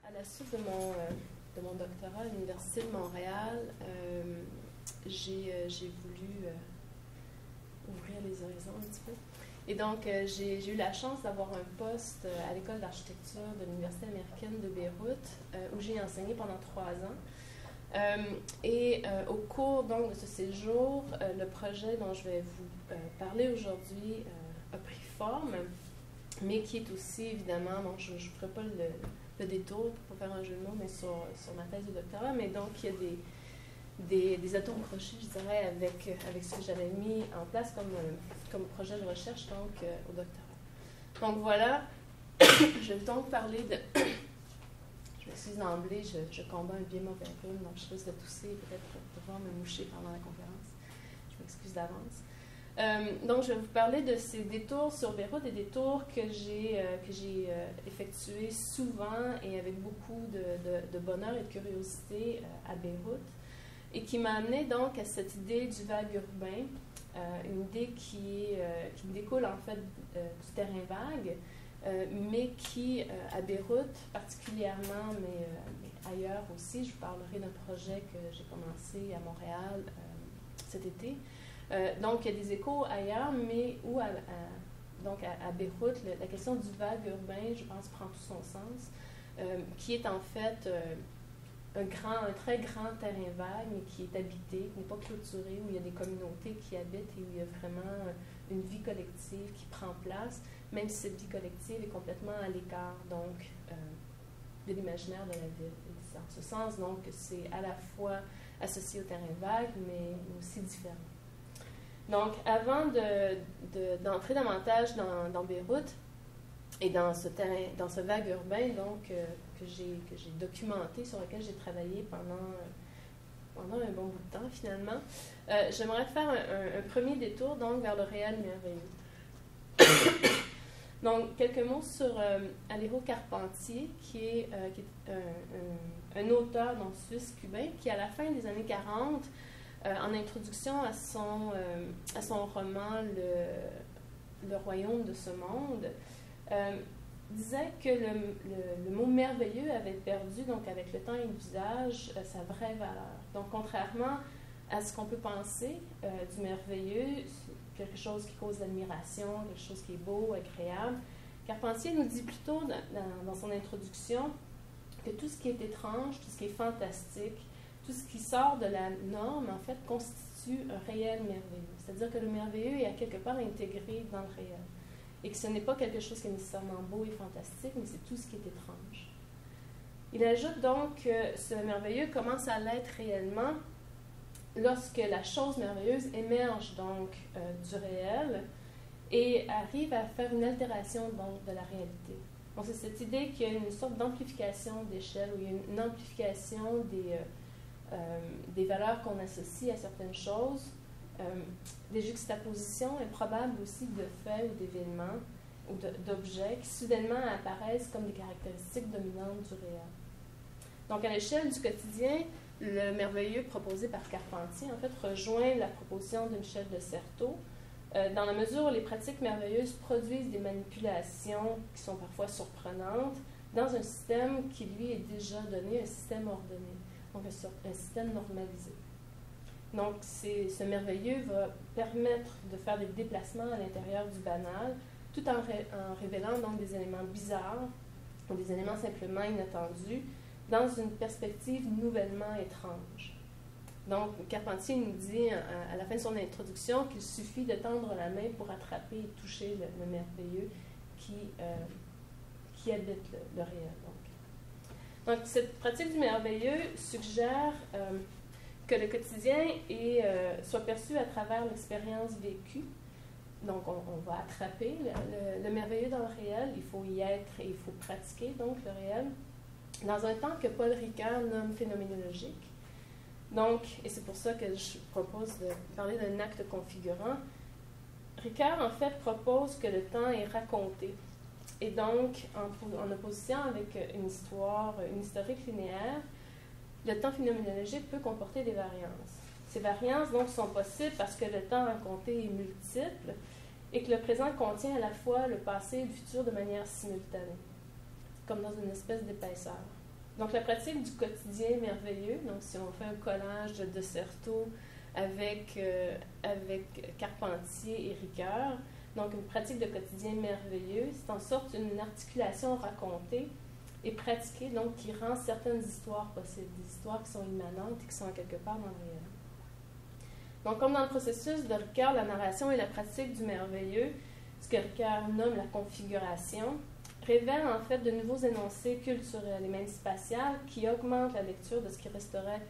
À la suite de mon doctorat à l'Université de Montréal, j'ai voulu ouvrir les horizons un petit peu. Et donc, j'ai eu la chance d'avoir un poste à l'École d'architecture de l'Université américaine de Beyrouth, où j'ai enseigné pendant 3 ans. Au cours donc, de ce séjour, le projet dont je vais vous parler aujourd'hui a pris forme, mais qui est aussi, évidemment, bon, je ne ferai pas le détour pour faire un jeu de mots, mais sur ma thèse de doctorat, mais donc il y a des atomes crochés, je dirais, avec ce que j'avais mis en place comme projet de recherche donc, au doctorat. Donc voilà, je vais donc parler de... Je m'excuse d'emblée, je combats un bien mauvais rhume, donc je risque de tousser et peut-être devoir me moucher pendant la conférence. Je m'excuse d'avance. Donc, je vais vous parler de ces détours sur Beyrouth, des détours que j'ai effectués souvent et avec beaucoup de bonheur et de curiosité à Beyrouth, et qui m'a amené donc à cette idée du vague urbain, une idée qui découle en fait du terrain vague, mais qui, à Beyrouth particulièrement, mais ailleurs aussi, je vous parlerai d'un projet que j'ai commencé à Montréal cet été. Donc, il y a des échos ailleurs, mais où donc à Beyrouth, la question du vague urbain, je pense, prend tout son sens, qui est en fait un très grand terrain vague, mais qui est habité, qui n'est pas clôturé, où il y a des communautés qui habitent et où il y a vraiment une vie collective qui prend place, même si cette vie collective est complètement à l'écart, donc, de l'imaginaire de la ville. Et en ce sens, donc, c'est à la fois associé au terrain vague, mais aussi différent. Donc, avant d'entrer davantage dans Beyrouth et dans ce vague urbain donc, que j'ai documenté, sur lequel j'ai travaillé pendant un bon bout de temps finalement, j'aimerais faire un premier détour donc, vers le réel merveilleux. Donc, quelques mots sur Alejo Carpentier, qui est un auteur donc, suisse-cubain qui, à la fin des années 40, en introduction à son roman Le royaume de ce monde, disait que le mot merveilleux avait perdu, donc avec le temps et l'usage, sa vraie valeur. Donc, contrairement à ce qu'on peut penser du merveilleux, quelque chose qui cause l'admiration, quelque chose qui est beau, agréable, Carpentier nous dit plutôt dans son introduction que tout ce qui est étrange, tout ce qui est fantastique, tout ce qui sort de la norme, en fait, constitue un réel merveilleux. C'est-à-dire que le merveilleux est à quelque part intégré dans le réel. Et que ce n'est pas quelque chose qui est nécessairement beau et fantastique, mais c'est tout ce qui est étrange. Il ajoute donc que ce merveilleux commence à l'être réellement lorsque la chose merveilleuse émerge donc du réel et arrive à faire une altération donc, de la réalité. Donc c'est cette idée qu'il y a une sorte d'amplification d'échelle, où il y a une amplification des valeurs qu'on associe à certaines choses, des juxtapositions improbables aussi de faits ou d'événements ou d'objets qui soudainement apparaissent comme des caractéristiques dominantes du réel. Donc à l'échelle du quotidien, le merveilleux proposé par Carpentier en fait rejoint la proposition de Michel de Certeau, dans la mesure où les pratiques merveilleuses produisent des manipulations qui sont parfois surprenantes dans un système qui lui est déjà donné, un système ordonné. Donc, un système normalisé. Donc, ce merveilleux va permettre de faire des déplacements à l'intérieur du banal, tout en révélant donc des éléments bizarres ou des éléments simplement inattendus dans une perspective nouvellement étrange. Donc, Carpentier nous dit à la fin de son introduction qu'il suffit de tendre la main pour attraper et toucher le merveilleux qui habite le réel. Donc, cette pratique du merveilleux suggère que le quotidien soit perçu à travers l'expérience vécue. Donc, on va attraper le merveilleux dans le réel, il faut y être et il faut pratiquer donc le réel, dans un temps que Paul Ricoeur nomme phénoménologique. Donc, et c'est pour ça que je propose de parler d'un acte configurant. Ricoeur, en fait, propose que le temps est raconté. Et donc, en opposition avec une historique linéaire, le temps phénoménologique peut comporter des variances. Ces variances, donc, sont possibles parce que le temps raconté est multiple et que le présent contient à la fois le passé et le futur de manière simultanée, comme dans une espèce d'épaisseur. Donc, la pratique du quotidien merveilleux, donc si on fait un collage de Certeau avec Carpentier et Ricoeur, donc une pratique de quotidien merveilleux, c'est en sorte une articulation racontée et pratiquée, donc qui rend certaines histoires possibles, des histoires qui sont immanentes et qui sont quelque part dans le réel. Donc, comme dans le processus de Ricoeur, la narration et la pratique du merveilleux, ce que Ricoeur nomme la configuration, révèle en fait de nouveaux énoncés culturels et même spatials qui augmentent la lecture de ce qui resterait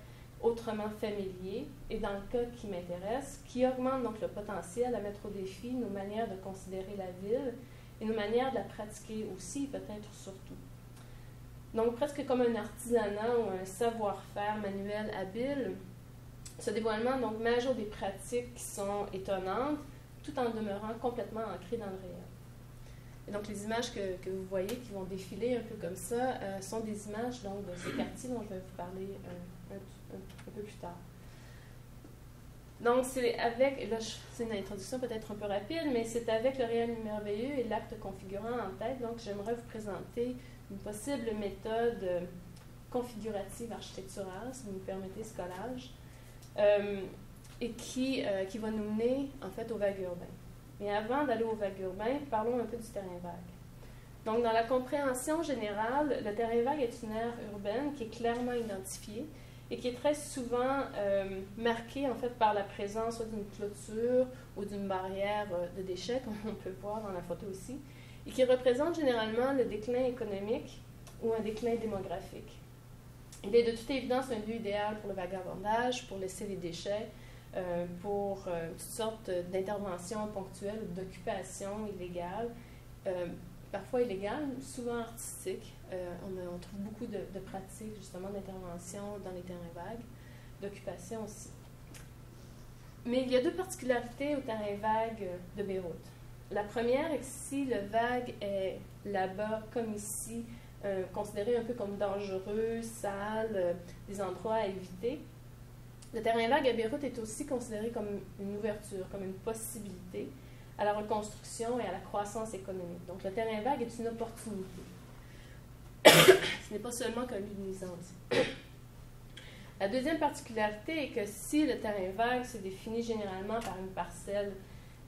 autrement familier, et dans le cas qui m'intéresse, qui augmente donc le potentiel à mettre au défi nos manières de considérer la ville et nos manières de la pratiquer aussi, peut-être surtout. Donc presque comme un artisanat ou un savoir-faire manuel habile, ce dévoilement donc majeur des pratiques qui sont étonnantes, tout en demeurant complètement ancrées dans le réel. Et donc, les images que vous voyez qui vont défiler un peu comme ça sont des images donc, de ce quartier dont je vais vous parler un peu plus tard. Donc, c'est avec, et là c'est une introduction peut-être un peu rapide, mais c'est avec le réel merveilleux et l'acte configurant en tête. Donc, j'aimerais vous présenter une possible méthode configurative architecturale, si vous me permettez ce collage, et qui va nous mener en fait aux vagues urbaines. Mais avant d'aller aux vagues urbaines, parlons un peu du terrain vague. Donc, dans la compréhension générale, le terrain vague est une aire urbaine qui est clairement identifiée et qui est très souvent marquée en fait par la présence soit d'une clôture ou d'une barrière de déchets, comme on peut voir dans la photo aussi, et qui représente généralement le déclin économique ou un déclin démographique. Il est de toute évidence un lieu idéal pour le vagabondage, pour laisser les déchets, pour toutes sortes d'interventions ponctuelles ou d'occupations illégales, parfois illégales, souvent artistiques. On trouve beaucoup de pratiques justement d'intervention dans les terrains vagues, d'occupation aussi. Mais il y a deux particularités au terrain vague de Beyrouth. La première est que si le vague est là-bas, comme ici, considéré un peu comme dangereux, sale, des endroits à éviter, le terrain vague à Beyrouth est aussi considéré comme une ouverture, comme une possibilité à la reconstruction et à la croissance économique. Donc, le terrain vague est une opportunité. Ce n'est pas seulement qu'un lieu de nuisance. La deuxième particularité est que si le terrain vague se définit généralement par une parcelle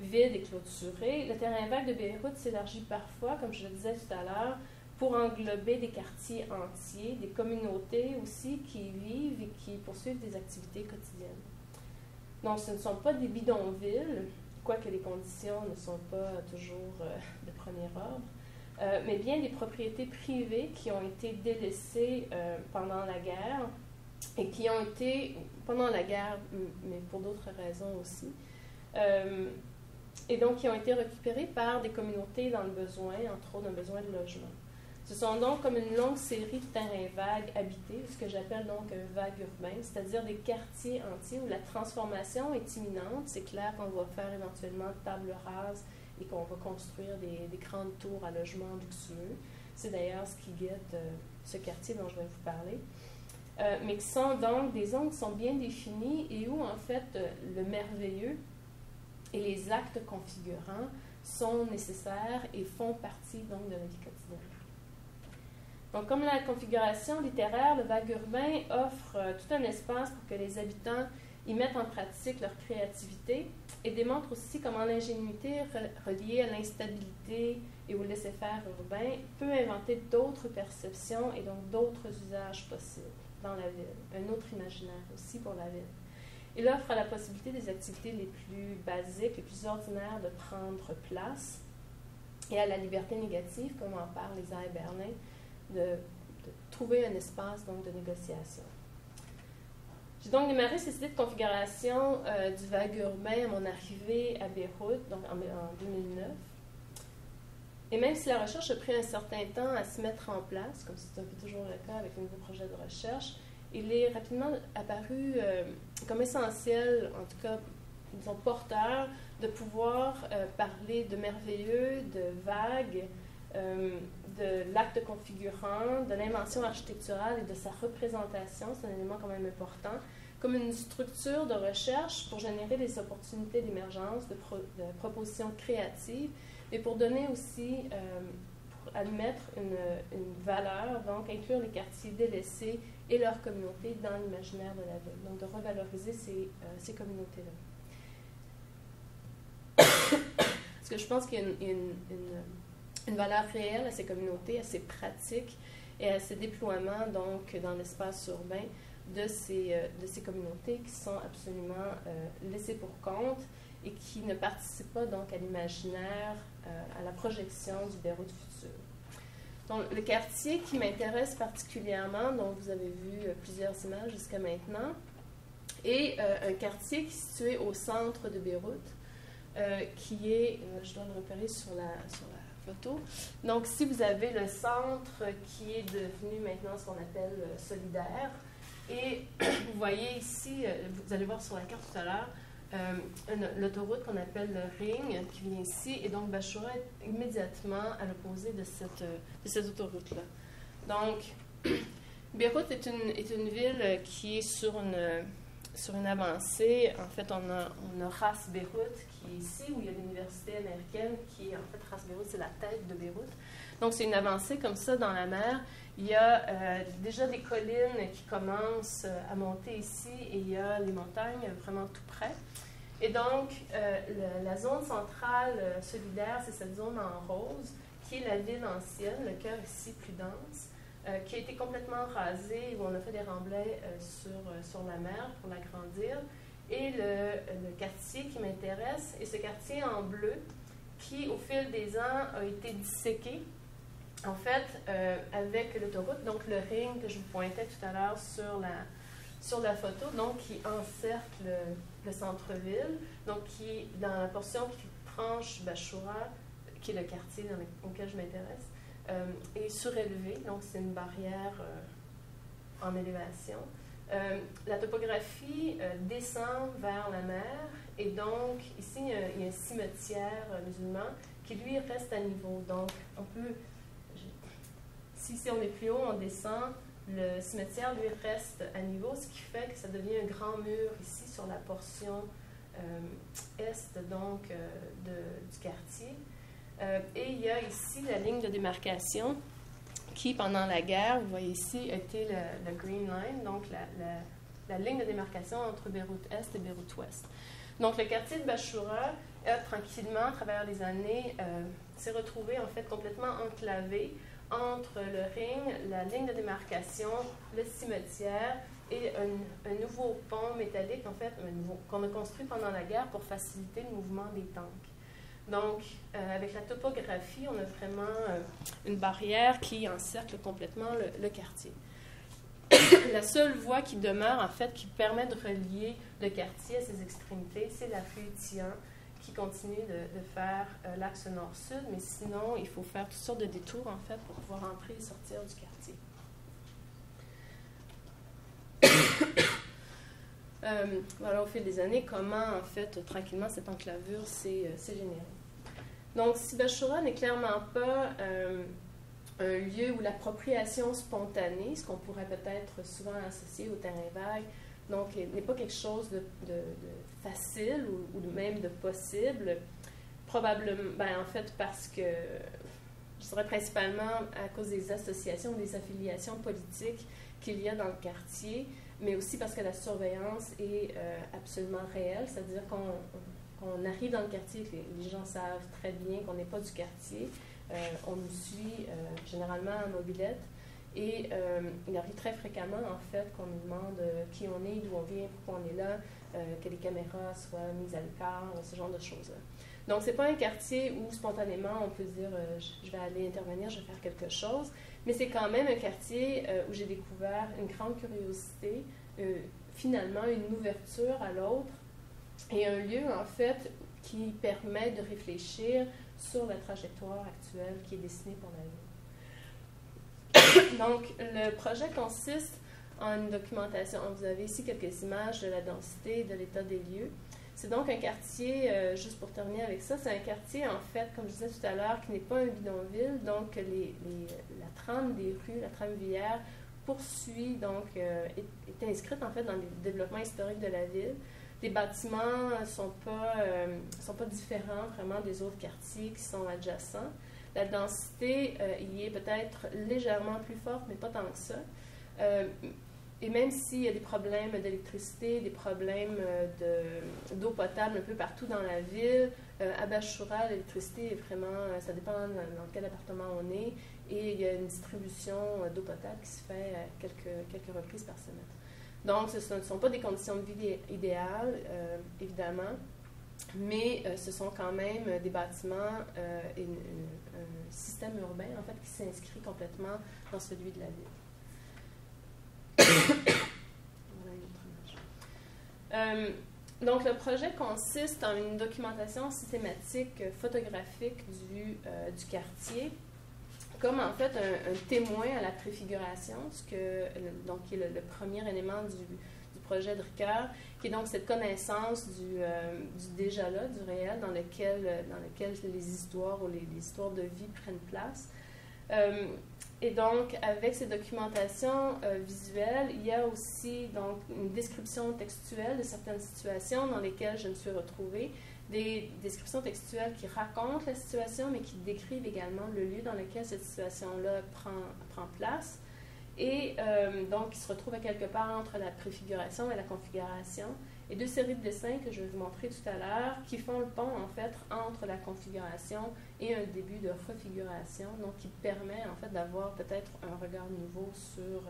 vide et clôturée, le terrain vague de Beyrouth s'élargit parfois, comme je le disais tout à l'heure, pour englober des quartiers entiers, des communautés aussi qui y vivent et qui poursuivent des activités quotidiennes. Donc, ce ne sont pas des bidonvilles, quoique les conditions ne sont pas toujours de premier ordre, mais bien des propriétés privées qui ont été délaissées pendant la guerre et qui ont été, pendant la guerre, mais pour d'autres raisons aussi, et donc qui ont été récupérées par des communautés dans le besoin, entre autres un besoin de logement. Ce sont donc comme une longue série de terrains vagues habités, ce que j'appelle donc un vague urbain, c'est-à-dire des quartiers entiers où la transformation est imminente. C'est clair qu'on va faire éventuellement table rase et qu'on va construire des grandes tours à logements luxueux. C'est d'ailleurs ce qui guette ce quartier dont je vais vous parler. Mais qui sont donc des zones qui sont bien définies et où, en fait, le merveilleux et les actes configurants sont nécessaires et font partie donc de la vie quotidienne. Donc, comme la configuration littéraire, le vague urbain offre tout un espace pour que les habitants y mettent en pratique leur créativité et démontre aussi comment l'ingénuité reliée à l'instabilité et au laisser-faire urbain peut inventer d'autres perceptions et donc d'autres usages possibles dans la ville, un autre imaginaire aussi pour la ville. Il offre la possibilité des activités les plus basiques, les plus ordinaires de prendre place et à la liberté négative, comme en parle Lisa Berlin, de trouver un espace donc, de négociation. J'ai donc démarré ces idées de configuration du vague urbain à mon arrivée à Beyrouth, donc en 2009. Et même si la recherche a pris un certain temps à se mettre en place, comme c'est un peu toujours le cas avec les nouveaux projets de recherche, il est rapidement apparu comme essentiel, en tout cas, disons, porteur, de pouvoir parler de merveilleux, de vagues, de l'acte configurant, de l'invention architecturale et de sa représentation, c'est un élément quand même important, comme une structure de recherche pour générer des opportunités d'émergence, de propositions créatives, et pour donner aussi, pour admettre une valeur, donc inclure les quartiers délaissés et leurs communautés dans l'imaginaire de la ville. Donc de revaloriser ces communautés-là. Parce que je pense qu'il y a une valeur réelle à ces communautés, à ces pratiques et à ces déploiements donc, dans l'espace urbain de ces communautés qui sont absolument laissées pour compte et qui ne participent pas donc à l'imaginaire, à la projection du Beyrouth futur. Donc, le quartier qui m'intéresse particulièrement, dont vous avez vu plusieurs images jusqu'à maintenant, est un quartier qui est situé au centre de Beyrouth, qui est, je dois le repérer sur la photo. Donc, si vous avez le centre qui est devenu maintenant ce qu'on appelle solidaire, et vous voyez ici, vous allez voir sur la carte tout à l'heure, l'autoroute qu'on appelle le Ring qui vient ici, et donc Bachoura est immédiatement à l'opposé de cette autoroute-là. Donc, Beyrouth est une ville qui est sur une avancée. En fait, on a Ras Beyrouth qui est ici, où il y a l'université américaine qui est, en fait, Ras Beyrouth, c'est la tête de Beyrouth. Donc, c'est une avancée comme ça dans la mer. Il y a déjà des collines qui commencent à monter ici et il y a les montagnes vraiment tout près. Et donc, la zone centrale solidaire, c'est cette zone en rose qui est la ville ancienne, le cœur ici plus dense, qui a été complètement rasée, où on a fait des remblais sur la mer pour l'agrandir. Et le quartier qui m'intéresse est ce quartier en bleu qui, au fil des ans, a été disséqué. En fait, avec l'autoroute, donc le ring que je vous pointais tout à l'heure sur la photo, donc qui encercle le centre-ville, donc qui, dans la portion qui tranche Bachoura, qui est le quartier auquel je m'intéresse, est surélevé, donc c'est une barrière en élévation. La topographie descend vers la mer, et donc ici il y a un cimetière musulman qui lui reste à niveau. Donc on peut, si on est plus haut, on descend, le cimetière lui reste à niveau, ce qui fait que ça devient un grand mur ici sur la portion est donc du quartier. Et il y a ici la ligne de démarcation qui, pendant la guerre, vous voyez ici, a été le Green Line, donc la ligne de démarcation entre Beyrouth-Est et Beyrouth-Ouest. Donc le quartier de Bachoura, tranquillement, à travers les années, s'est retrouvé en fait complètement enclavé entre le ring, la ligne de démarcation, le cimetière et un nouveau pont métallique, en fait, qu'on a construit pendant la guerre pour faciliter le mouvement des tanks. Donc, avec la topographie, on a vraiment une barrière qui encercle complètement le quartier. La seule voie qui demeure, en fait, qui permet de relier le quartier à ses extrémités, c'est la rue Tian, qui continue de faire l'axe nord-sud, mais sinon, il faut faire toutes sortes de détours, en fait, pour pouvoir entrer et sortir du quartier. Voilà, au fil des années, comment, en fait, tranquillement, cette enclavure s'est générée. Donc, si Bachoura n'est clairement pas un lieu où l'appropriation spontanée, ce qu'on pourrait peut-être souvent associer au terrain vague, donc n'est pas quelque chose de facile ou même de possible, probablement, en fait, parce que, je dirais principalement à cause des associations, des affiliations politiques qu'il y a dans le quartier, mais aussi parce que la surveillance est absolument réelle, c'est-à-dire qu'on arrive dans le quartier, que les gens savent très bien qu'on n'est pas du quartier, on nous suit généralement en mobilette, et il arrive très fréquemment, en fait, qu'on nous demande qui on est, d'où on vient, pourquoi on est là, que les caméras soient mises à l'écart, ce genre de choses-là. Donc, ce n'est pas un quartier où, spontanément, on peut dire je vais aller intervenir, je vais faire quelque chose, mais c'est quand même un quartier où j'ai découvert une grande curiosité, finalement une ouverture à l'autre, et un lieu, en fait, qui permet de réfléchir sur la trajectoire actuelle qui est dessinée pour la ville. Donc, le projet consiste en une documentation. Vous avez ici quelques images de la densité et de l'état des lieux. C'est donc un quartier, juste pour terminer avec ça, c'est un quartier, en fait, comme je disais tout à l'heure, qui n'est pas un bidonville. Donc, la trame des rues, la trame viaire, poursuit, donc, est inscrite, en fait, dans le développement historique de la ville. Les bâtiments ne sont pas différents, vraiment, des autres quartiers qui sont adjacents. La densité y est peut-être légèrement plus forte, mais pas tant que ça. Et même s'il y a des problèmes d'électricité, des problèmes d'eau potable un peu partout dans la ville, à Bachura, l'électricité est vraiment, ça dépend dans quel appartement on est, et il y a une distribution d'eau potable qui se fait quelques reprises par semaine. Donc, ce ne sont pas des conditions de vie idéales, évidemment, mais ce sont quand même des bâtiments et un système urbain, en fait, qui s'inscrit complètement dans celui de la ville. Voilà une autre image. Donc, le projet consiste en une documentation systématique photographique du quartier, comme en fait un témoin à la préfiguration, qui est le premier élément du projet de Ricoeur, qui est donc cette connaissance du déjà-là, du réel, dans lequel les histoires ou les histoires de vie prennent place. Et donc, avec ces documentations visuelles, il y a aussi donc, une description textuelle de certaines situations dans lesquelles je me suis retrouvée, des descriptions textuelles qui racontent la situation, mais qui décrivent également le lieu dans lequel cette situation-là prend place, et donc qui se retrouve à quelque part entre la préfiguration et la configuration, et deux séries de dessins que je vais vous montrer tout à l'heure, qui font le pont, en fait, entre la configuration et un début de refiguration, donc qui permet, en fait, d'avoir peut-être un regard nouveau sur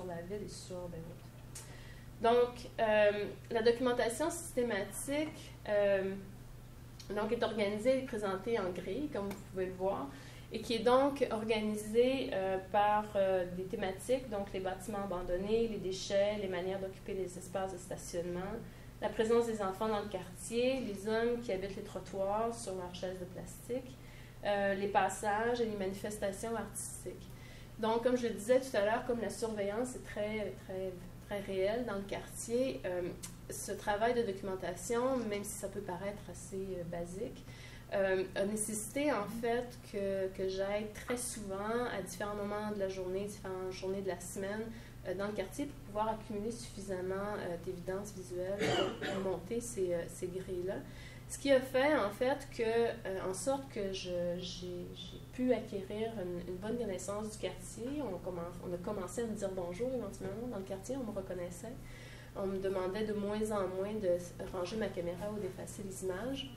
la ville et sur Beyrouth. Donc, la documentation systématique donc, est organisée et présentée en grille, comme vous pouvez le voir, et qui est donc organisée par des thématiques, donc les bâtiments abandonnés, les déchets, les manières d'occuper les espaces de stationnement, la présence des enfants dans le quartier, les hommes qui habitent les trottoirs sur leurs chaises de plastique, les passages et les manifestations artistiques. Donc, comme je le disais tout à l'heure, comme la surveillance est très, très, très réelle dans le quartier, ce travail de documentation, même si ça peut paraître assez basique, a nécessité en fait que j'aille très souvent à différents moments de la journée, différentes journées de la semaine dans le quartier pour pouvoir accumuler suffisamment d'évidence visuelle pour monter ces grilles-là. Ce qui a fait en fait en sorte que j'ai pu acquérir une bonne connaissance du quartier. On a commencé à me dire bonjour éventuellement dans le quartier, on me reconnaissait. On me demandait de moins en moins de ranger ma caméra ou d'effacer les images.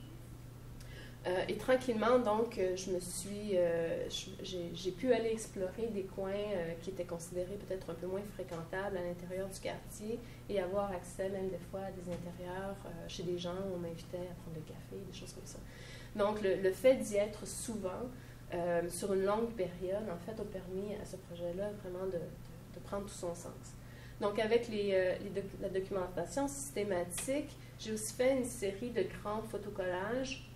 Et tranquillement, donc, j'ai pu aller explorer des coins qui étaient considérés peut-être un peu moins fréquentables à l'intérieur du quartier et avoir accès même des fois à des intérieurs chez des gens où on m'invitait à prendre le café, des choses comme ça. Donc, le fait d'y être souvent, sur une longue période, en fait, a permis à ce projet-là vraiment de prendre tout son sens. Donc, avec la documentation systématique, j'ai aussi fait une série de grands photocollages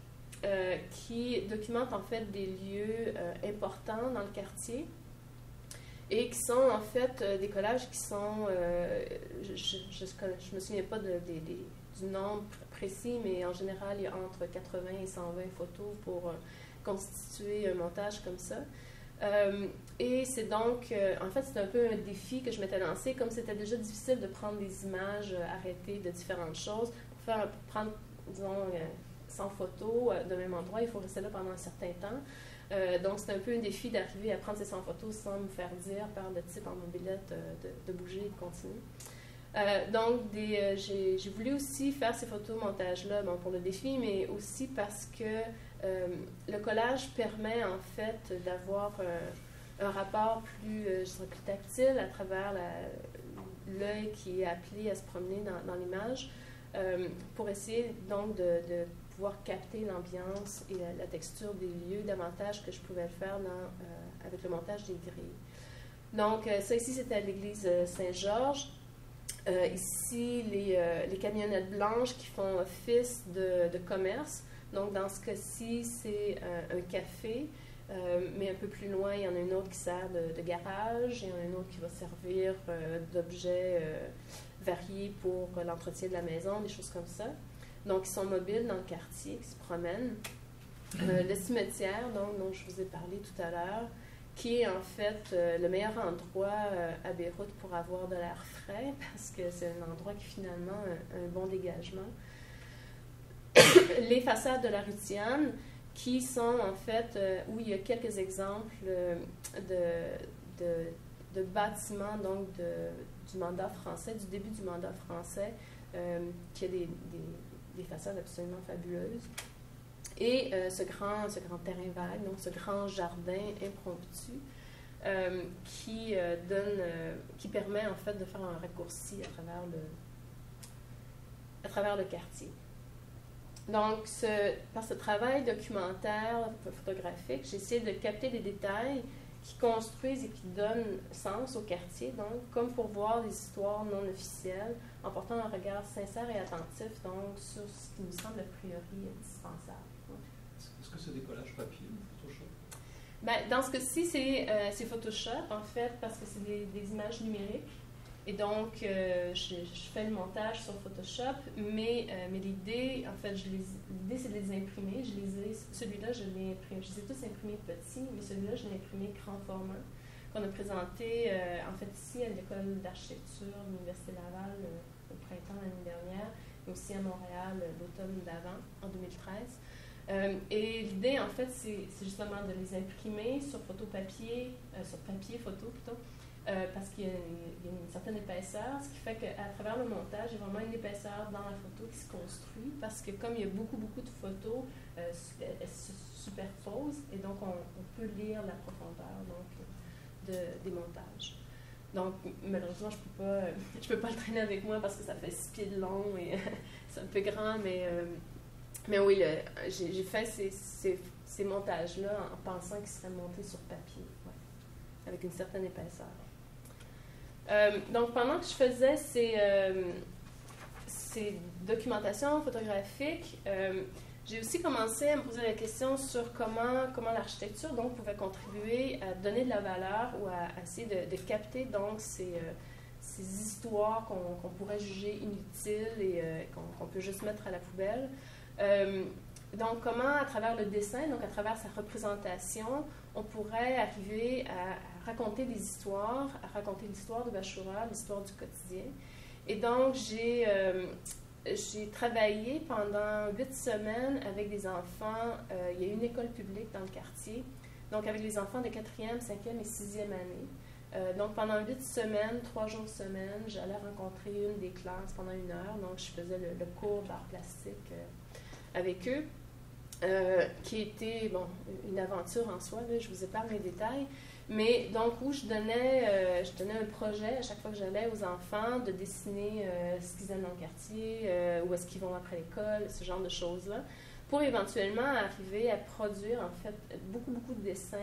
qui documentent en fait des lieux importants dans le quartier et qui sont en fait des collages qui sont, je me souviens pas du nombre précis, mais en général il y a entre 80 et 120 photos pour constituer un montage comme ça. Et c'est donc, en fait, c'est un peu un défi que je m'étais lancé, comme c'était déjà difficile de prendre des images arrêtées de différentes choses, pour prendre, disons, 100 photos de même endroit, il faut rester là pendant un certain temps. Donc, c'est un peu un défi d'arriver à prendre ces 100 photos sans me faire dire par le type en mobilette de bouger et de continuer. Donc, j'ai voulu aussi faire ces photomontages-là pour le défi, mais aussi parce que le collage permet en fait d'avoir un rapport plus tactile à travers l'œil qui est appelé à se promener dans l'image pour essayer donc de pouvoir capter l'ambiance et la texture des lieux davantage que je pouvais le faire avec le montage des grilles. Donc, ça ici, c'était à l'église Saint-Georges. Ici, les camionnettes blanches qui font office de commerce. Donc, dans ce cas-ci, c'est un café, mais un peu plus loin, il y en a une autre qui sert de garage, il y en a une autre qui va servir d'objets variés pour l'entretien de la maison, des choses comme ça. Donc, ils sont mobiles dans le quartier, qui se promènent. Le cimetière, donc, dont je vous ai parlé tout à l'heure, qui est en fait le meilleur endroit à Beyrouth pour avoir de l'air frais, parce que c'est un endroit qui finalement a un bon dégagement. Les façades de la rue Tiane, qui sont en fait, où il y a quelques exemples de bâtiments donc du mandat français, du début du mandat français, qui a des façades absolument fabuleuses. Et ce grand terrain vague, donc ce grand jardin impromptu, qui permet en fait de faire un raccourci à travers le quartier. Donc, par ce travail documentaire, photographique, j'ai essayé de capter des détails qui construisent et qui donnent sens au quartier, donc, comme pour voir des histoires non officielles, en portant un regard sincère et attentif, donc, sur ce qui nous semble a priori indispensable. Est-ce que c'est des collages papier ou Photoshop? Ben, dans ce cas-ci, c'est Photoshop, en fait, parce que c'est des images numériques. Et donc, je fais le montage sur Photoshop, mais l'idée, en fait, l'idée, c'est de les imprimer. Celui-là, je les ai tous imprimés petits, mais celui-là, je l'ai imprimé grand format, qu'on a présenté, en fait, ici, à l'École d'architecture de l'Université Laval au printemps l'année dernière, mais aussi à Montréal l'automne d'avant, en 2013. Et l'idée, en fait, c'est justement de les imprimer sur papier photo plutôt, parce qu'il y a une certaine épaisseur, ce qui fait qu'à travers le montage, il y a vraiment une épaisseur dans la photo qui se construit, parce que comme il y a beaucoup de photos, elles se superposent, et donc on peut lire la profondeur des montages. Donc, malheureusement, je peux pas le traîner avec moi parce que ça fait 6 pieds de long et c'est un peu grand, mais oui, j'ai fait ces montages-là en pensant qu'ils seraient montés sur papier, ouais, avec une certaine épaisseur. Donc, pendant que je faisais ces documentations photographiques, j'ai aussi commencé à me poser la question sur comment l'architecture donc pouvait contribuer à donner de la valeur ou à essayer de capter donc ces histoires qu'on pourrait juger inutiles et qu'on peut juste mettre à la poubelle. Donc, comment, à travers le dessin, donc à travers sa représentation, on pourrait arriver à raconter des histoires, à raconter l'histoire de Bachura, l'histoire du quotidien. Et donc, j'ai travaillé pendant 8 semaines avec des enfants. Il y a une école publique dans le quartier, donc avec les enfants de 4e, 5e et 6e année. Donc, pendant 8 semaines, 3 jours semaine, j'allais rencontrer une des classes pendant 1 heure. Donc, je faisais le cours d'art plastique avec eux, qui était une aventure en soi, là, je vous épargne les détails, mais donc où je donnais un projet à chaque fois que j'allais aux enfants de dessiner ce qu'ils aiment dans le quartier, où est-ce qu'ils vont après l'école, ce genre de choses-là, pour éventuellement arriver à produire en fait beaucoup de dessins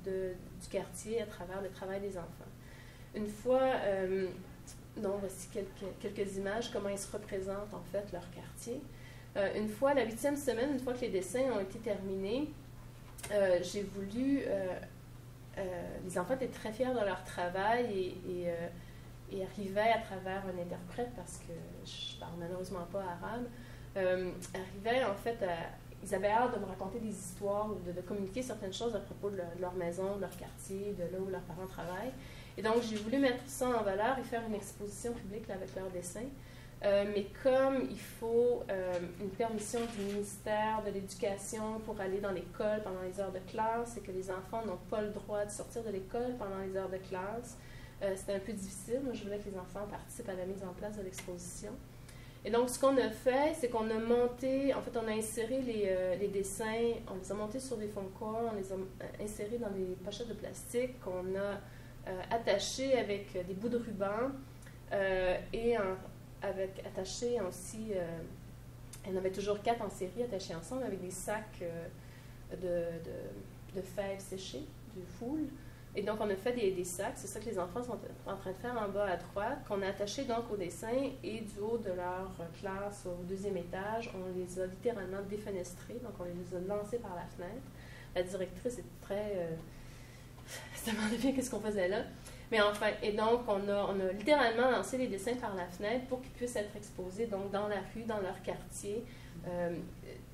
du quartier à travers le travail des enfants. Une fois, donc voici quelques images, comment ils se représentent en fait leur quartier. Une fois, la 8e semaine, une fois que les dessins ont été terminés, j'ai voulu... les enfants étaient très fiers de leur travail et arrivaient à travers un interprète, parce que je ne parle malheureusement pas arabe, arrivaient en fait ils avaient hâte de me raconter des histoires ou de communiquer certaines choses à propos de leur maison, de leur quartier, de là où leurs parents travaillent. Et donc, j'ai voulu mettre ça en valeur et faire une exposition publique là, avec leurs dessins. Mais comme il faut une permission du ministère de l'Éducation pour aller dans l'école pendant les heures de classe et que les enfants n'ont pas le droit de sortir de l'école pendant les heures de classe, c'était un peu difficile. Moi, je voulais que les enfants participent à la mise en place de l'exposition. Et donc, ce qu'on a fait, c'est qu'on a monté, en fait, on a inséré les dessins, on les a montés sur des fonds de couleur, on les a insérés dans des pochettes de plastique qu'on a attachés avec des bouts de ruban et attachés aussi, il y en avait toujours 4 en série attachés ensemble avec des sacs de fèves séchées, du foule. Et donc, on a fait des sacs, c'est ça que les enfants sont en train de faire en bas à droite, qu'on a attachés donc au dessin, et du haut de leur classe au 2e étage, on les a littéralement défenestrés, donc on les a lancés par la fenêtre. La directrice était très... se demandait bien qu'est-ce qu'on faisait là. Mais enfin, et donc on a littéralement lancé les dessins par la fenêtre pour qu'ils puissent être exposés donc dans la rue, dans leur quartier.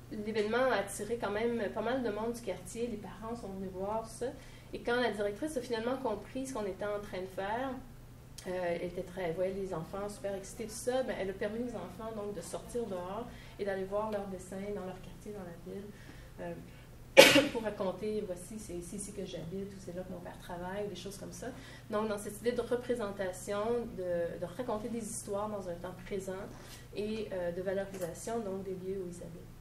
L'événement a attiré quand même pas mal de monde du quartier, les parents sont venus voir ça. Et quand la directrice a finalement compris ce qu'on était en train de faire, elle voyait les enfants super excités, tout ça, ben, elle a permis aux enfants donc de sortir dehors et d'aller voir leurs dessins dans leur quartier, dans la ville. pour raconter, voici, c'est ici que j'habite, ou c'est là que mon père travaille, ou des choses comme ça. Donc, dans cette idée de représentation, de raconter des histoires dans un temps présent et de valorisation, donc, des lieux où ils habitent.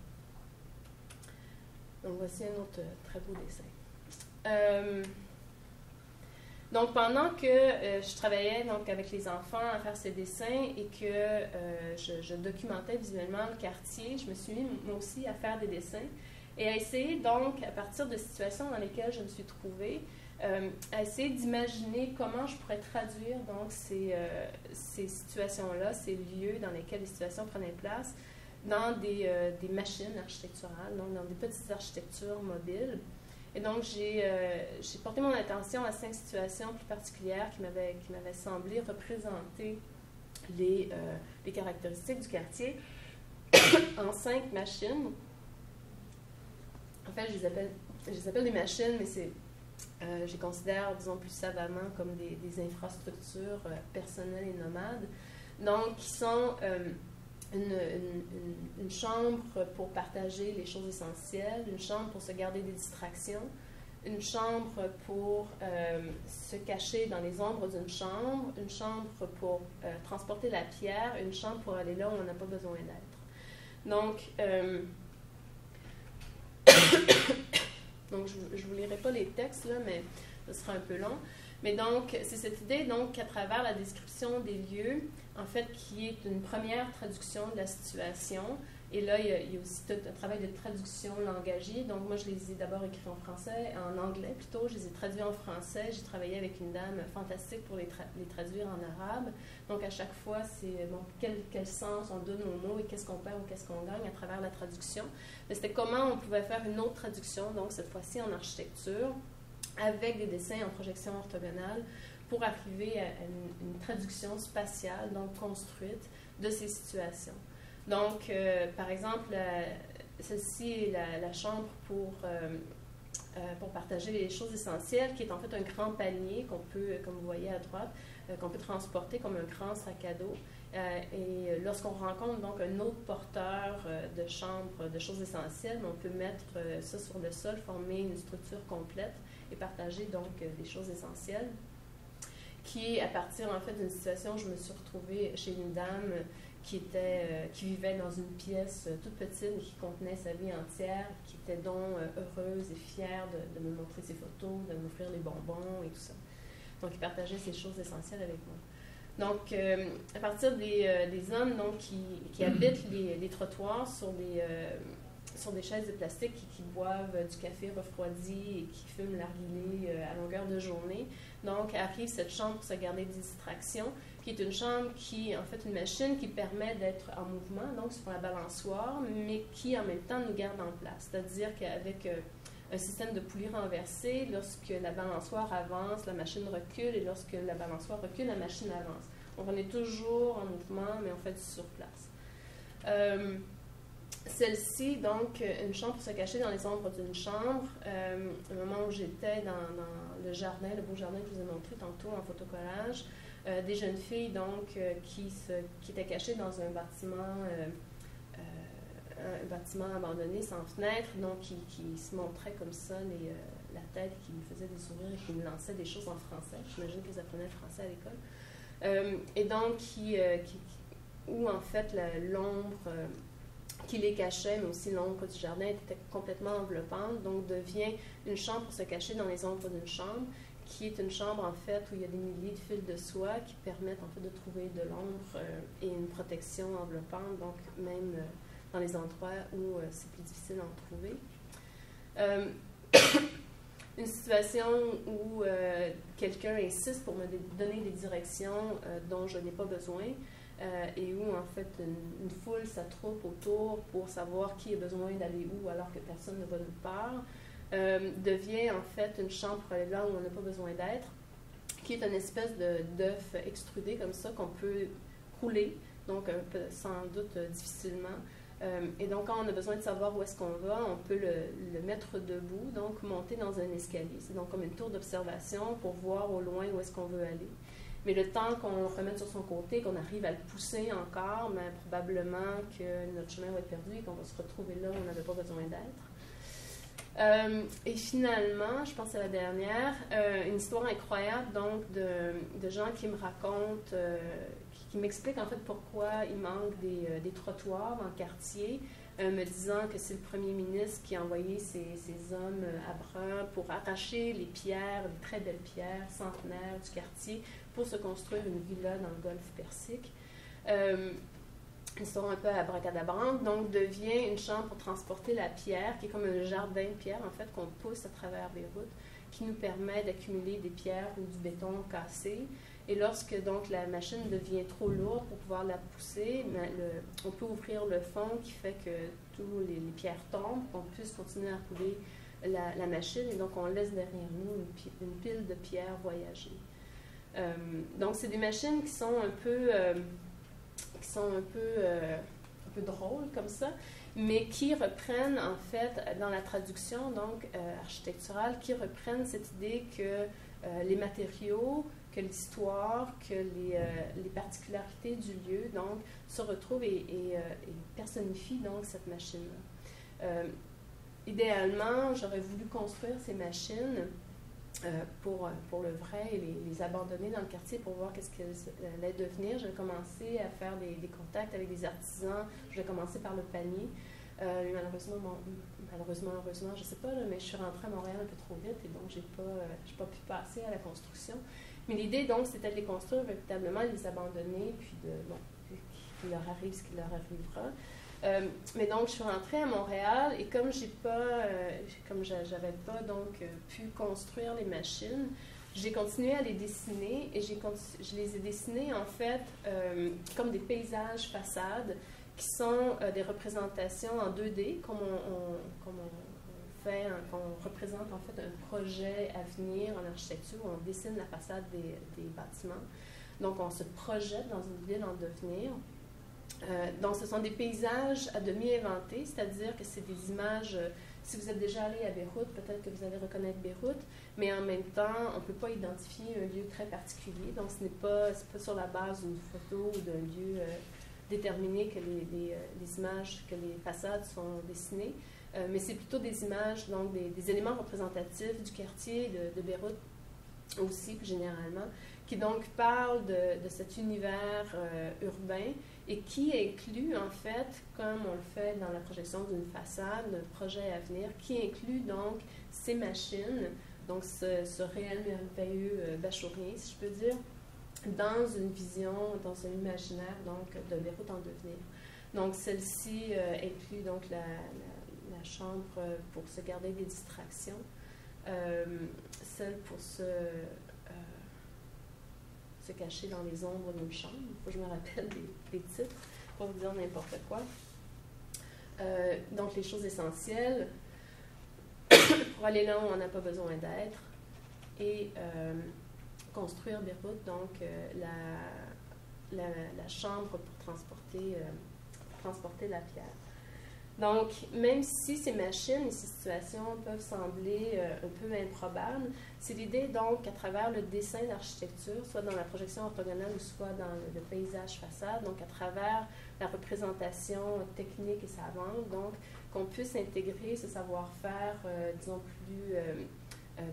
Donc, voici un autre très beau dessin. Donc, pendant que je travaillais donc, avec les enfants à faire ces dessins et que je documentais visuellement le quartier, je me suis mis moi aussi à faire des dessins et à essayer donc, à partir de situations dans lesquelles je me suis trouvée, à essayer d'imaginer comment je pourrais traduire donc ces situations-là, ces lieux dans lesquels les situations prenaient place, dans des machines architecturales, donc dans des petites architectures mobiles. Et donc, j'ai porté mon attention à 5 situations plus particulières qui m'avaient semblé représenter les caractéristiques du quartier en 5 machines. En fait, je les appelle des machines, mais je les considère, disons, plus savamment comme des infrastructures personnelles et nomades. Donc, qui sont une chambre pour partager les choses essentielles, une chambre pour se garder des distractions, une chambre pour se cacher dans les ombres d'une chambre, une chambre pour transporter la pierre, une chambre pour aller là où on n'a pas besoin d'être. Donc, je ne vous lirai pas les textes, là, mais ce sera un peu long. Mais donc, c'est cette idée donc qu'à travers la description des lieux, en fait, qui est une première traduction de la situation. Et là, il y a aussi tout un travail de traduction langagier. Donc, moi, je les ai d'abord écrits en français, en anglais plutôt. Je les ai traduits en français. J'ai travaillé avec une dame fantastique pour les traduire en arabe. Donc, à chaque fois, c'est bon, quel sens on donne aux mots et qu'est-ce qu'on perd ou qu'est-ce qu'on gagne à travers la traduction. Mais c'était comment on pouvait faire une autre traduction, donc cette fois-ci en architecture, avec des dessins en projection orthogonale, pour arriver à une traduction spatiale, donc construite, de ces situations. Donc, par exemple, celle-ci est la chambre pour partager les choses essentielles, qui est en fait un grand panier qu'on peut, comme vous voyez à droite, qu'on peut transporter comme un grand sac à dos. Et lorsqu'on rencontre donc un autre porteur de chambre de choses essentielles, on peut mettre ça sur le sol, former une structure complète et partager donc des choses essentielles, qui est à partir en fait d'une situation où je me suis retrouvée chez une dame qui vivait dans une pièce toute petite mais qui contenait sa vie entière, qui était donc heureuse et fière de me montrer ses photos, de m'offrir les bonbons et tout ça. Donc, il partageait ces choses essentielles avec moi. Donc, à partir des hommes donc, qui habitent les trottoirs sur des chaises de plastique qui boivent du café refroidi et qui fument l'argilé à longueur de journée. Donc, arrive cette chambre pour se garder des distractions, qui est une chambre qui, en fait, une machine qui permet d'être en mouvement, donc sur la balançoire, mais qui, en même temps, nous garde en place. C'est-à-dire qu'avec un système de poulie renversée, lorsque la balançoire avance, la machine recule, et lorsque la balançoire recule, la machine avance. Donc, on est toujours en mouvement, mais on fait du surplace. Celle-ci, donc, une chambre pour se cacher dans les ombres d'une chambre. Au moment où j'étais dans le jardin, le beau jardin que je vous ai montré tantôt en photocollage, des jeunes filles, donc, qui étaient cachées dans un bâtiment abandonné sans fenêtre, donc qui se montraient comme ça, la tête, qui me faisait des sourires et qui me lançait des choses en français. J'imagine qu'ils apprenaient le français à l'école. Et donc, où en fait l'ombre qui les cachait, mais aussi l'ombre du jardin était complètement enveloppante, donc devient une chambre pour se cacher dans les ombres d'une chambre, qui est une chambre en fait où il y a des milliers de fils de soie qui permettent en fait de trouver de l'ombre et une protection enveloppante, donc même dans les endroits où c'est plus difficile d'en trouver. Une situation où quelqu'un insiste pour me donner des directions dont je n'ai pas besoin, et où, en fait, une foule s'attroupe autour pour savoir qui a besoin d'aller où alors que personne ne va nulle part, devient, en fait, une chambre pour aller là où on n'a pas besoin d'être, qui est une espèce d'œuf extrudé comme ça qu'on peut rouler, donc sans doute difficilement. Et donc, quand on a besoin de savoir où est-ce qu'on va, on peut le mettre debout, donc monter dans un escalier. C'est donc comme une tour d'observation pour voir au loin où est-ce qu'on veut aller. Mais le temps qu'on le remette sur son côté, qu'on arrive à le pousser encore, mais probablement que notre chemin va être perdu et qu'on va se retrouver là où on n'avait pas besoin d'être. Et finalement, je pense à la dernière, une histoire incroyable donc de gens qui me racontent, qui m'expliquent en fait pourquoi il manque des trottoirs dans le quartier, me disant que c'est le premier ministre qui a envoyé ces hommes à brun pour arracher les pierres, les très belles pierres centenaires du quartier pour se construire une villa dans le golfe Persique. Une histoire un peu abracadabrante, donc devient une chambre pour transporter la pierre, qui est comme un jardin de pierre, en fait, qu'on pousse à travers Beyrouth, qui nous permet d'accumuler des pierres ou du béton cassé. Et lorsque donc la machine devient trop lourde pour pouvoir la pousser, on peut ouvrir le fond qui fait que toutes les pierres tombent, qu'on puisse continuer à rouler la machine, et donc on laisse derrière nous une pile de pierres voyager. Donc c'est des machines qui sont un peu drôles comme ça, mais qui reprennent en fait dans la traduction donc architecturale, qui reprennent cette idée que les matériaux, que l'histoire, que les particularités du lieu donc se retrouvent et personnifient donc cette machine-là. Idéalement, j'aurais voulu construire ces machines pour le vrai et les abandonner dans le quartier pour voir qu'est-ce qu'elles allaient devenir. J'ai commencé à faire des contacts avec des artisans. Je vais commencer par le panier. Heureusement, je ne sais pas, là, mais je suis rentrée à Montréal un peu trop vite et donc je n'ai pas pu passer à la construction. Mais l'idée, donc, c'était de les construire véritablement, de les abandonner, puis qu'il leur arrive ce qui leur arrivera. Mais donc, je suis rentrée à Montréal et comme j'avais pas donc pu construire les machines, j'ai continué à les dessiner et je les ai dessinés en fait comme des paysages façades qui sont des représentations en 2D, comme on représente en fait un projet à venir en architecture, où on dessine la façade des bâtiments. Donc, on se projette dans une ville en devenir. Donc, ce sont des paysages à demi inventés, c'est-à-dire que c'est des images, si vous êtes déjà allé à Beyrouth, peut-être que vous allez reconnaître Beyrouth, mais en même temps, on ne peut pas identifier un lieu très particulier, donc ce n'est pas sur la base d'une photo ou d'un lieu déterminé que les images, que les façades sont dessinées, mais c'est plutôt des images, donc des éléments représentatifs du quartier de Beyrouth aussi, plus généralement, qui donc parlent de cet univers urbain et qui inclut, en fait, comme on le fait dans la projection d'une façade, d'un projet à venir, qui inclut donc ces machines, donc ce réel merveilleux bachourien, si je peux dire, dans une vision, dans un imaginaire donc, de Beyrouth en devenir. Donc, celle-ci inclut donc la chambre pour se garder des distractions, celle pour se cacher dans les ombres d'une chambre. Il faut que je me rappelle des titres pour vous dire n'importe quoi. Donc, les choses essentielles. Pour aller là où on n'a pas besoin d'être. Et construire Beyrouth, donc la chambre pour transporter la pierre. Donc, même si ces machines et ces situations peuvent sembler un peu improbables, c'est l'idée donc qu'à travers le dessin d'architecture, soit dans la projection orthogonale ou soit dans le paysage façade, donc à travers la représentation technique et savante, donc qu'on puisse intégrer ce savoir-faire, disons, plus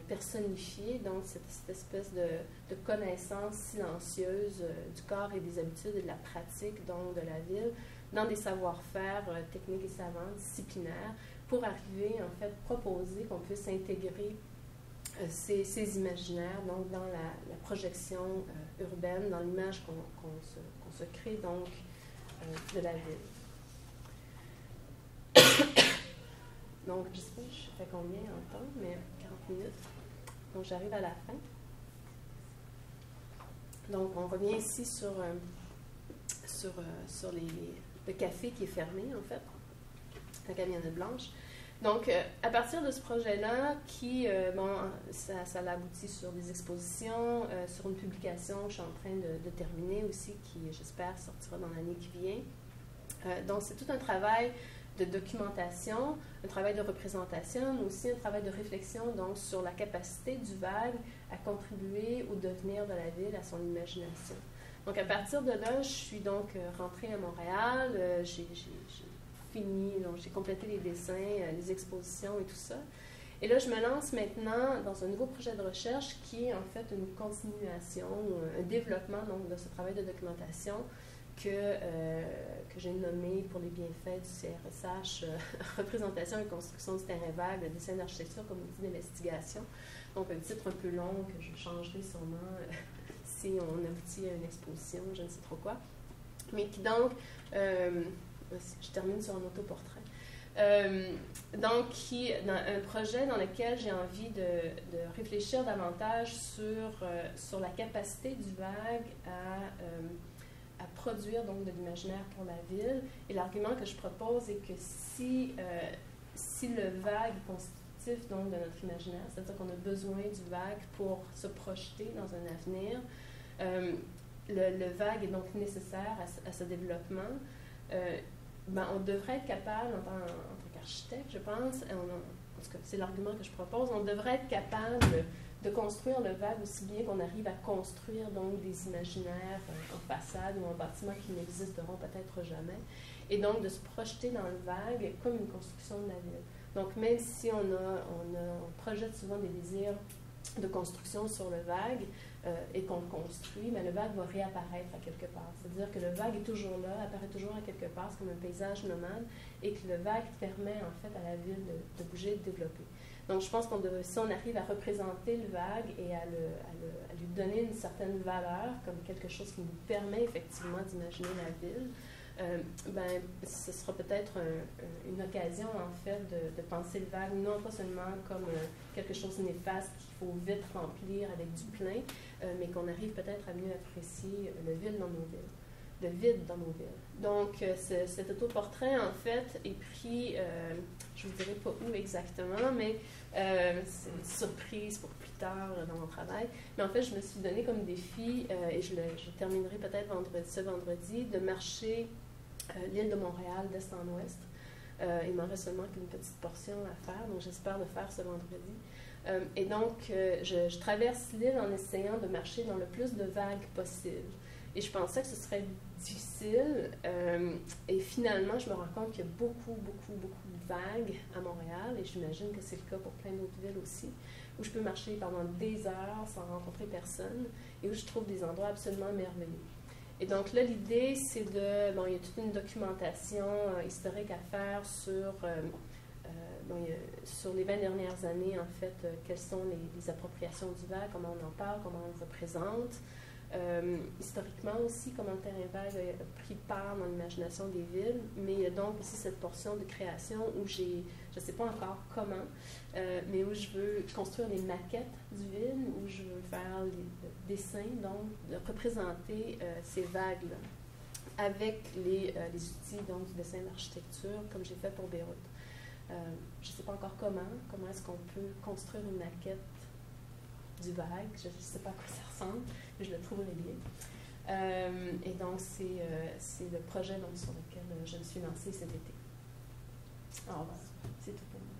personnifié, donc cette espèce de connaissance silencieuse du corps et des habitudes et de la pratique donc de la ville, dans des savoir-faire techniques et savants, disciplinaires, pour arriver, en fait, proposer qu'on puisse intégrer ces imaginaires donc, dans la projection urbaine, dans l'image qu'on se crée, donc, de la ville. Donc, je ne sais pas, je fais combien en temps, mais 40 minutes. Donc, j'arrive à la fin. Donc, on revient ici sur le café qui est fermé, en fait, la camionnette blanche. Donc, à partir de ce projet-là, ça l'aboutit sur des expositions, sur une publication que je suis en train de terminer aussi, qui, j'espère, sortira dans l'année qui vient. Donc, c'est tout un travail de documentation, un travail de représentation, mais aussi un travail de réflexion donc, sur la capacité du vague à contribuer au devenir de la ville, à son imagination. Donc, à partir de là, je suis donc rentrée à Montréal, j'ai fini, donc j'ai complété les dessins, les expositions et tout ça. Et là, je me lance maintenant dans un nouveau projet de recherche qui est en fait une continuation, un développement donc, de ce travail de documentation que j'ai nommé pour les bienfaits du CRSH, représentation et construction du terrain vague, le dessin d'architecture comme outil d'investigation. Donc un titre un peu long que je changerai sûrement si on aboutit à une exposition, je ne sais trop quoi. Mais qui donc, je termine sur un autoportrait. Donc, qui dans un projet dans lequel j'ai envie de réfléchir davantage sur la capacité du vague à produire donc de l'imaginaire pour la ville. Et l'argument que je propose est que si le vague est constitutif donc, de notre imaginaire, c'est-à-dire qu'on a besoin du vague pour se projeter dans un avenir, le vague est donc nécessaire à ce développement. On devrait être capable, en tant qu'architecte, je pense, en tout cas, c'est l'argument que je propose, on devrait être capable de construire le vague aussi bien qu'on arrive à construire donc des imaginaires en façade ou en bâtiment qui n'existeront peut-être jamais, et donc de se projeter dans le vague comme une construction de la ville. Donc même si on projette souvent des désirs de construction sur le vague et qu'on le construit, mais le vague va réapparaître à quelque part. C'est-à-dire que le vague est toujours là, apparaît toujours à quelque part, c'est comme un paysage nomade, et que le vague permet en fait à la ville de bouger, de développer. Donc je pense si on arrive à représenter le vague et à lui donner une certaine valeur, comme quelque chose qui nous permet effectivement d'imaginer la ville, ce sera peut-être une occasion, en fait, de penser le vague, non pas seulement comme quelque chose de néfaste qu'il faut vite remplir avec du plein, mais qu'on arrive peut-être à mieux apprécier le vide dans nos villes. Le vide dans nos villes. Donc, cet autoportrait, en fait, est pris, je ne vous dirai pas où exactement, mais c'est une surprise pour plus tard dans mon travail. Mais en fait, je me suis donné comme défi, et je terminerai peut-être ce vendredi, de marcher l'île de Montréal d'est en ouest. Il m'en reste seulement qu'une petite portion à faire, donc j'espère le faire ce vendredi. Et donc, je traverse l'île en essayant de marcher dans le plus de vagues possible. Et je pensais que ce serait difficile. Et finalement, je me rends compte qu'il y a beaucoup de vagues à Montréal, et j'imagine que c'est le cas pour plein d'autres villes aussi, où je peux marcher pendant des heures sans rencontrer personne, et où je trouve des endroits absolument merveilleux. Et donc là, l'idée, c'est il y a toute une documentation historique à faire sur les 20 dernières années, en fait, quelles sont les appropriations du vague, comment on en parle, comment on le représente. Historiquement aussi, comment le terrain vague a pris part dans l'imagination des villes, mais il y a donc aussi cette portion de création où je ne sais pas encore comment, mais où je veux construire les maquettes du ville, où je veux faire les dessins, donc de représenter ces vagues-là avec les outils donc, du dessin d'architecture, comme j'ai fait pour Beyrouth. Je ne sais pas encore comment est-ce qu'on peut construire une maquette du vague, je ne sais pas à quoi ça ressemble, mais je le trouverai bien. Et donc, c'est le projet donc, sur lequel je me suis lancée cet été. Alors, voilà, c'est tout pour moi.